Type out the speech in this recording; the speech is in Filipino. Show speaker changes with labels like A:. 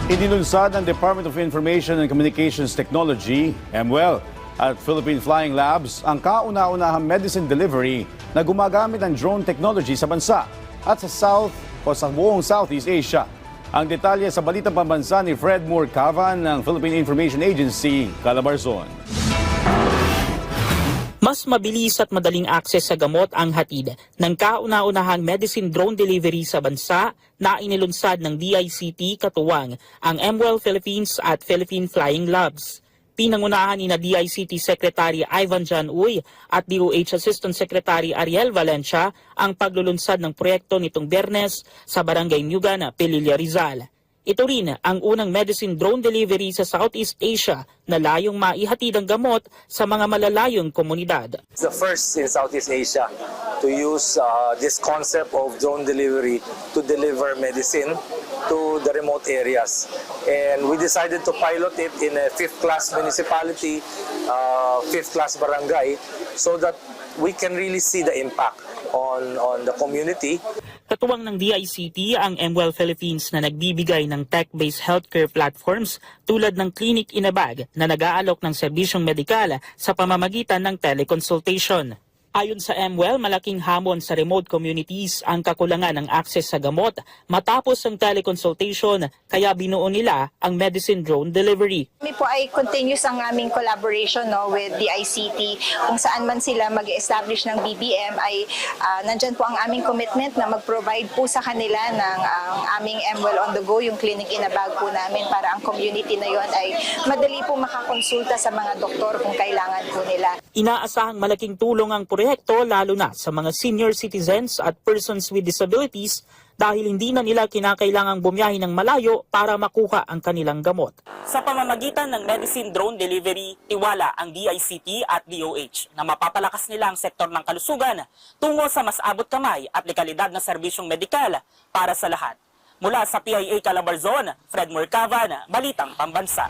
A: Inilunsad ng Department of Information and Communications Technology, MWEL, at Philippine Flying Labs ang kauna-unahang medicine delivery na gumagamit ng drone technology sa bansa at sa South o sa buong Southeast Asia. Ang detalye sa balitang pambansa ni Fred Murcavan ng Philippine Information Agency, Calabarzon.
B: Mas mabilis at madaling akses sa gamot ang hatid ng kauna-unahang medicine drone delivery sa bansa na inilunsad ng DICT katuwang ang MWEL Philippines at Philippine Flying Labs. Pinangunahan ni DICT Secretary Ivan John Uy at DOH Assistant Secretary Ariel Valencia ang paglulunsad ng proyekto nitong Biyernes sa Barangay Nyugan, Pililla, Rizal. Ito rin ang unang medicine drone delivery sa Southeast Asia na layong maihatid ang gamot sa mga malalayong komunidad.
C: It's the first in Southeast Asia to use this concept of drone delivery to deliver medicine to the remote areas. And we decided to pilot it in a 5th class municipality, 5th class barangay, so that we can really see the impact on the community.
B: Katuwang ng DICT ang MWEL Philippines na nagbibigay ng tech-based healthcare platforms tulad ng Clinic in a Bag na nag-aalok ng serbisyong medikal sa pamamagitan ng teleconsultation. Ayon sa MWEL, malaking hamon sa remote communities ang kakulangan ng akses sa gamot matapos ang teleconsultation, kaya binuo nila ang medicine drone delivery.
D: Kami po ay continuous ang aming collaboration with the ICT. Kung saan man sila mag-establish ng BBM ay nandyan po ang aming commitment na mag-provide po sa kanila ng aming MWEL on the go, yung clinic in a bag po namin para ang community na yon ay madali po makakonsulta sa mga doktor kung kailangan po nila.
B: Inaasahang malaking tulong ang proyekto lalo na sa mga senior citizens at persons with disabilities dahil hindi na nila kinakailangang bumiyahe ng malayo para makuha ang kanilang gamot. Sa pamamagitan ng medicine drone delivery, tiwala ang DICT at DOH na mapapalakas nila ang sektor ng kalusugan tungo sa mas abot kamay at legalidad na serbisyong medikal para sa lahat. Mula sa PIA Calabarzon, Fred Murcavan, Balitang Pambansa.